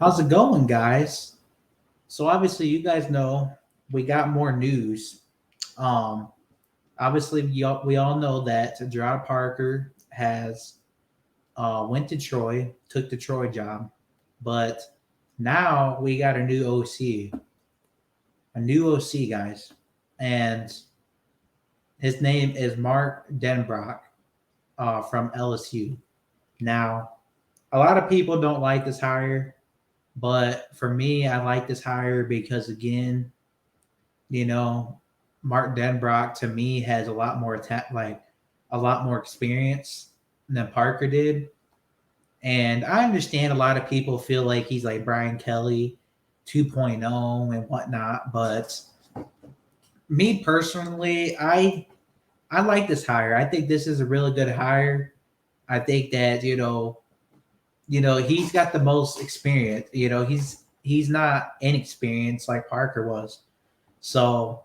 How's it going, guys? So obviously, you guys know we got more news. Um, Obviously, we all know that Gerard Parker has went to Troy, took the Troy job, but now we got a new OC, guys, and his name is Mark Denbrock from LSU. Now, a lot of people don't like this hire, but for me, I like this hire because again, you know, Mark Denbrock to me has a lot more a lot more experience than Parker did. And I understand a lot of people feel like he's like Brian Kelly 2.0 and whatnot, but me personally, I like this hire. I think this is a really good hire. I think that he's got the most experience. He's not inexperienced like Parker was. So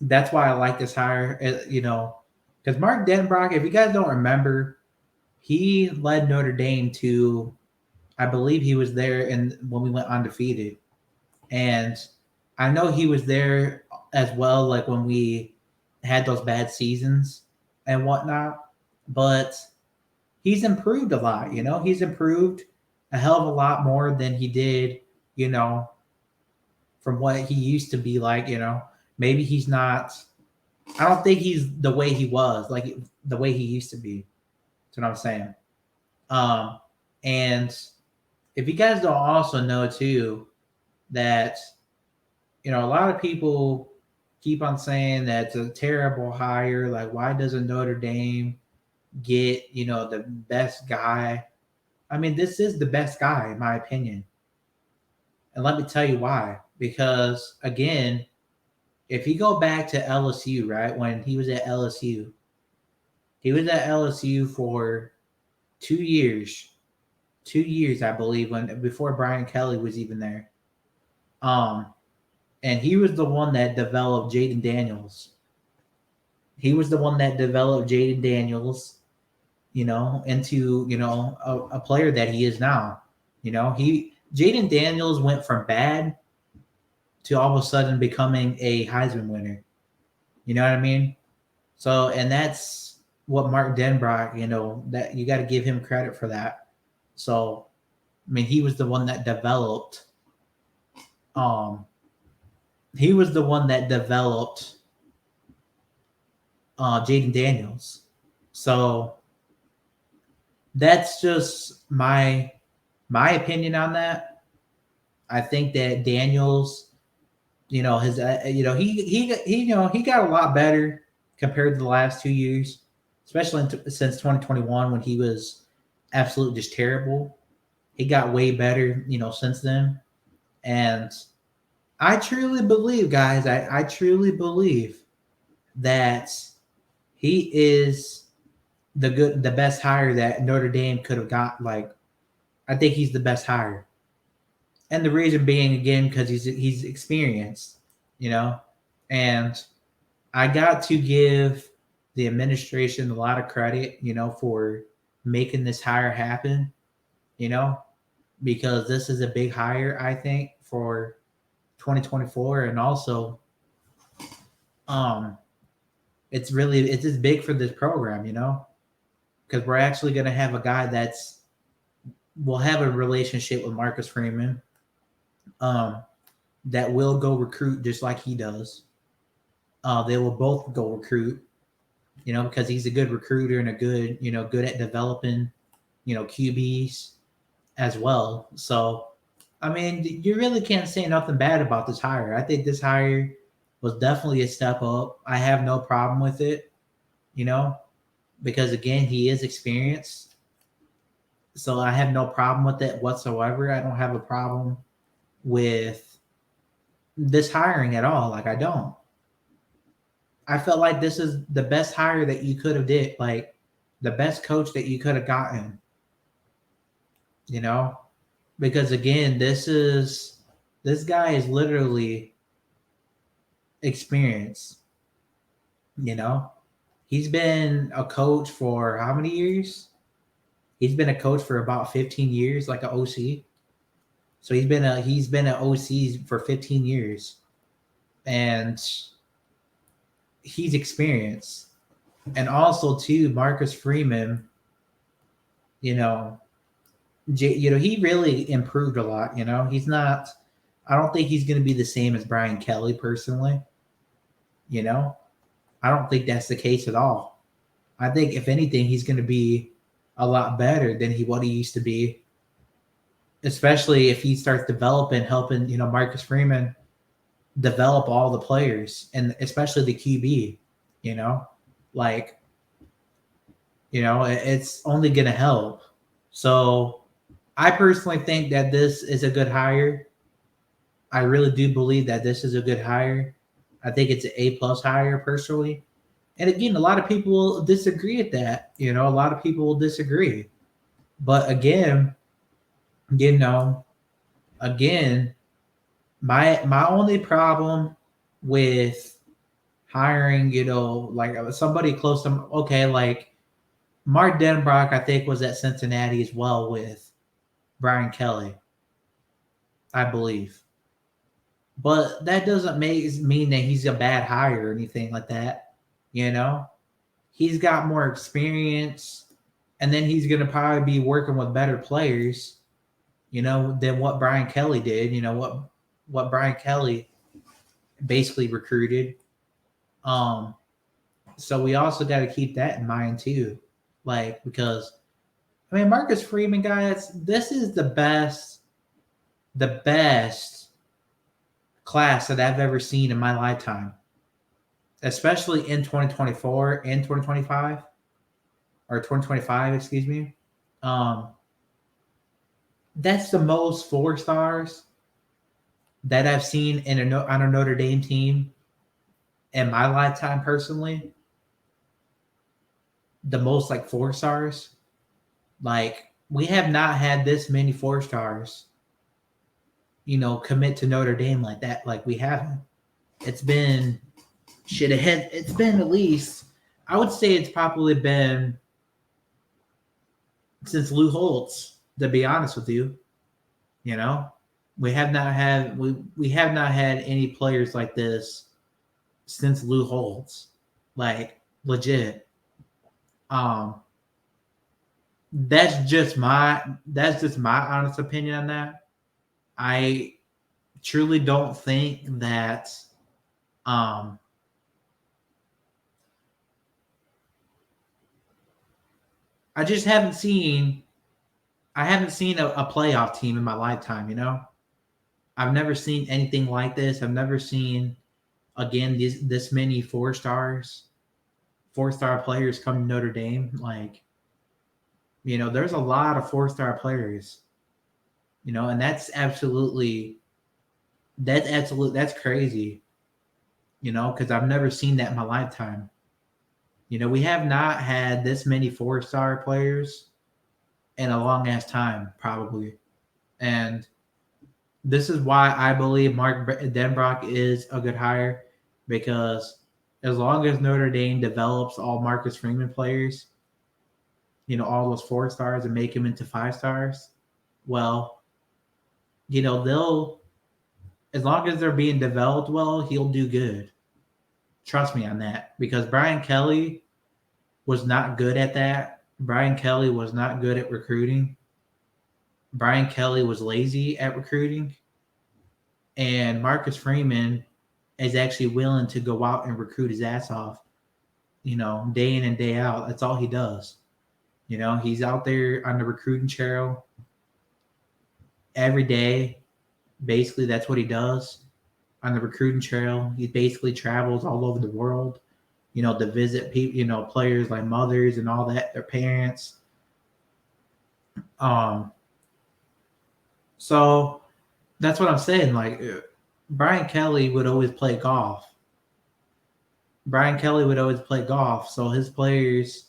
that's why I like this hire. Because Mark Denbrock, if you guys don't remember, he led Notre Dame to, I believe he was there and when we went undefeated, and I know he was there as well, like when we had those bad seasons and whatnot. But he's improved a lot. He's improved a hell of a lot more than he did. You know, from what he used to be like. Maybe he's not. I don't think he's the way he was, like the way he used to be. That's what I'm saying. Um, and if you guys don't also know too that a lot of people keep on saying that it's a terrible hire. Like, why doesn't Notre Dame get the best guy? I mean, this is the best guy in my opinion, and let me tell you why. Because again, if you go back to LSU, right when he was at LSU for 2 years, 2 years, I believe, when before Brian Kelly was even there. Um, and he was the one that developed Jaden Daniels. He was the one that developed Jaden Daniels, into a player that he is now. He Jaden Daniels went from bad to all of a sudden becoming a Heisman winner. You know what I mean? So, and that's what Mark Denbrock, that you got to give him credit for that. So, I mean, um, he was the one that developed Jaden Daniels. So that's just my opinion on that. I think that Daniels, his, he got a lot better compared to the last 2 years, especially since 2021 when he was absolutely just terrible. He got way better, since then. And I truly believe, guys, I truly believe that he is the best hire that Notre Dame could have got. Like, I think he's the best hire, and the reason being again because he's experienced, you know, and I got to give the administration a lot of credit, for making this hire happen, you know, because this is a big hire, I think, for 2024, and also, um, it's just big for this program, because we're actually going to have a guy that's will have a relationship with Marcus Freeman, um, that will go recruit just like he does. They will both go recruit, because he's a good recruiter and good at developing, QBs as well. So, I mean, you really can't say nothing bad about this hire. I think this hire was definitely a step up. I have no problem with it, you know, because again, he is experienced. So I have no problem with it whatsoever. I don't have a problem with this hiring at all. Like, I don't. I felt like this is the best hire that you could have did, like the best coach that you could have gotten, you know? Because again, this guy is literally experienced, you know? He's been a coach for how many years? He's been a coach for about 15 years, like an OC. So he's been at OC for 15 years, and he's experienced. And also too, Marcus Freeman, you know, he really improved a lot. He's not. I don't think he's going to be the same as Brian Kelly personally. You know, I don't think that's the case at all. I think if anything, he's going to be a lot better than what he used to be, especially if he starts developing, helping Marcus Freeman develop all the players and especially the QB. Like it's only going to help. So I personally think that this is a good hire. I really do believe that this is a good hire. I think it's an A+ hire personally. And again, a lot of people will disagree with that. A lot of people will disagree. But again, again, my only problem with hiring, like somebody close to okay, like Mark Denbrock, I think was at Cincinnati as well with Brian Kelly, I believe. But that doesn't mean that he's a bad hire or anything like that. He's got more experience, and then he's going to probably be working with better players, than what Brian Kelly did. What Brian Kelly basically recruited. So we also got to keep that in mind too, like because Marcus Freeman, guys, this is the best class that I've ever seen in my lifetime, especially in 2024 and 2025 or 2025, excuse me. That's the most 4-stars that I've seen on a Notre Dame team in my lifetime personally. The most like 4-stars. Like we have not had this many 4-stars, commit to Notre Dame like that. Like we haven't. It's been It's been at least, I would say it's probably been since Lou Holtz, to be honest with you. We have not had any players like this since Lou Holtz. Like legit. That's just my honest opinion on that. I truly don't think that I just haven't seen a playoff team in my lifetime, I've never seen anything like this. I've never seen again this many 4-star players come to Notre Dame. Like, there's a lot of 4-star players, and that's crazy, because I've never seen that in my lifetime. We have not had this many 4-star players in a long ass time, probably. And this is why I believe Mark Denbrock is a good hire, because as long as Notre Dame develops all Marcus Freeman players, all those 4-stars and make them into 5-stars, well, they'll, as long as they're being developed well, he'll do good. Trust me on that, because Brian Kelly was not good at that. Brian Kelly was not good at recruiting. Brian Kelly was lazy at recruiting. And Marcus Freeman is actually willing to go out and recruit his ass off, day in and day out. That's all he does. He's out there on the recruiting trail every day. Basically, that's what he does on the recruiting trail. He basically travels all over the world, to visit people, players like mothers and all that, their parents. So that's what I'm saying. Like Brian Kelly would always play golf. So his players,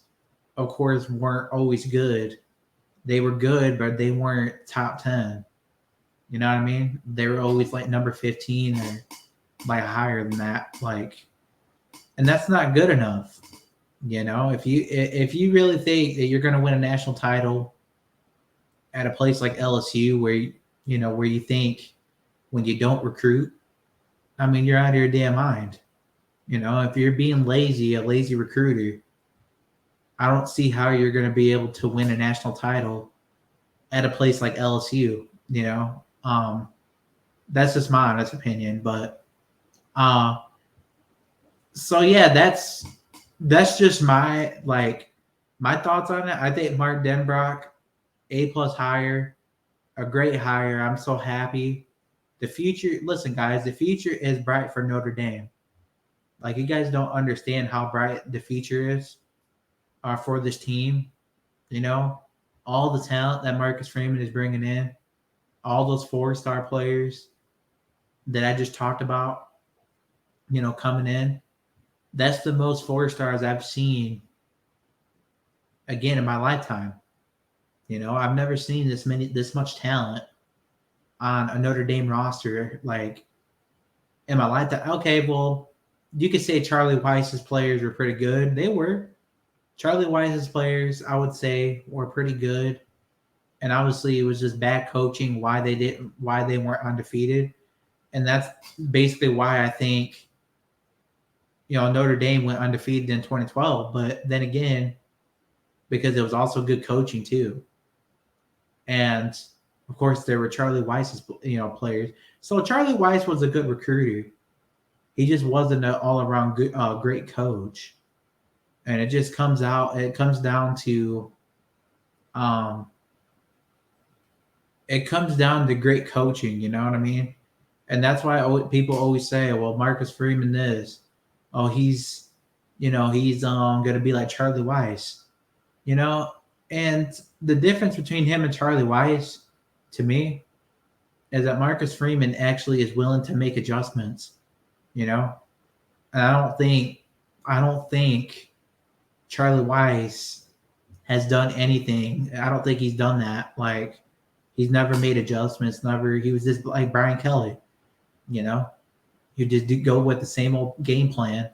of course, weren't always good. They were good, but they weren't top 10. You know what I mean? They were always like number 15 or like higher than that. Like, and that's not good enough. If you really think that you're going to win a national title at a place like LSU, where where you think when you don't recruit, I mean, you're out of your damn mind. If you're being lazy, a lazy recruiter, I don't see how you're going to be able to win a national title at a place like LSU. That's just my honest opinion. But so yeah, that's just my thoughts on it. I think Mark Denbrock, A+ hire, a great hire. I'm so happy. The future, listen, guys, the future is bright for Notre Dame. Like, you guys don't understand how bright the future is for this team. All the talent that Marcus Freeman is bringing in, all those 4-star players that I just talked about, coming in. That's the most 4-stars I've seen again in my lifetime. I've never seen this much talent on a Notre Dame roster like in my lifetime. Okay, well, you could say Charlie Weiss's players were pretty good. They were. Charlie Weiss's players, I would say, were pretty good. And obviously it was just bad coaching why they weren't undefeated. And that's basically why I think Notre Dame went undefeated in 2012. But then again, because it was also good coaching too. And of course there were Charlie Weiss's players. So Charlie Weiss was a good recruiter. He just wasn't an all-around good, great coach. And it just comes down to great coaching, you know what I mean? And that's why people always say, well, Marcus Freeman this. Oh, he's going to be like Charlie Weiss. And the difference between him and Charlie Weiss, to me, is that Marcus Freeman actually is willing to make adjustments, And I don't think Charlie Weiss has done anything. I don't think he's done that. Like, he's never made adjustments. He was just like Brian Kelly, You just go with the same old game plan.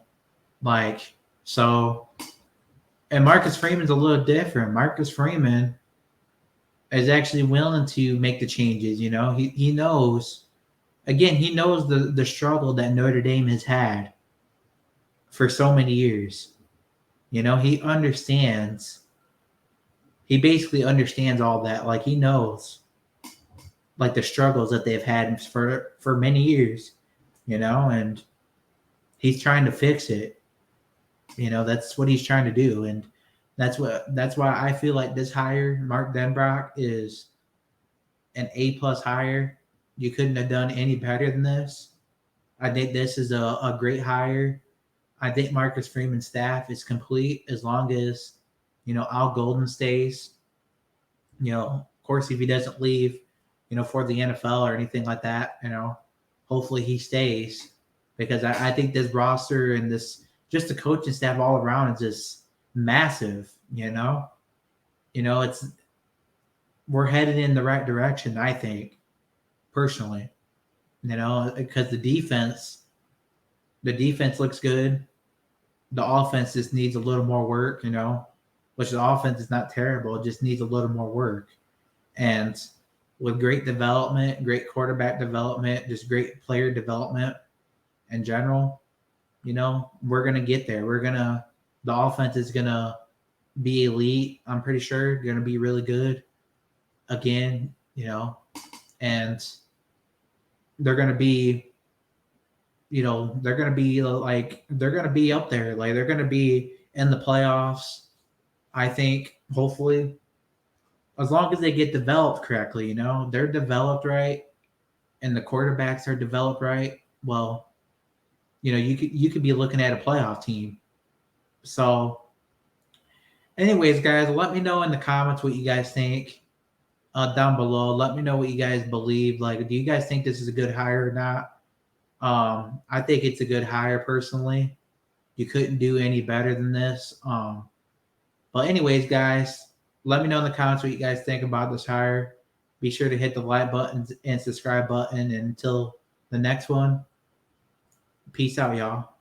And Marcus Freeman's a little different. Marcus Freeman is actually willing to make the changes. He knows. Again, he knows the struggle that Notre Dame has had for so many years. He understands. He basically understands all that. Like, he knows, like, the struggles that they've had for many years. And he's trying to fix it. That's what he's trying to do, and that's why I feel like this hire, Mark Denbrock, is an A+ hire. You couldn't have done any better than this. I think this is a great hire. I think Marcus Freeman's staff is complete as long as Al Golden stays. Of course, if he doesn't leave, for the NFL or anything like that, hopefully he stays, because I think this roster and just the coaching staff all around is just massive. We're headed in the right direction, I think, personally. Because the defense looks good. The offense just needs a little more work, which the offense is not terrible. It just needs a little more work. And with great development, great quarterback development, just great player development in general, we're going to get there. The offense is going to be elite. I'm pretty sure going to be really good again, and they're going to be, they're going to be up there. Like, they're going to be in the playoffs, I think, hopefully, as long as they get developed correctly. They're developed right, and the quarterbacks are developed right. Well, you could be looking at a playoff team. So, anyways, guys, let me know in the comments what you guys think down below. Let me know what you guys believe. Like, do you guys think this is a good hire or not? I think it's a good hire personally. You couldn't do any better than this. But anyways, guys, let me know in the comments what you guys think about this hire. Be sure to hit the like button and subscribe button. And until the next one, peace out, y'all.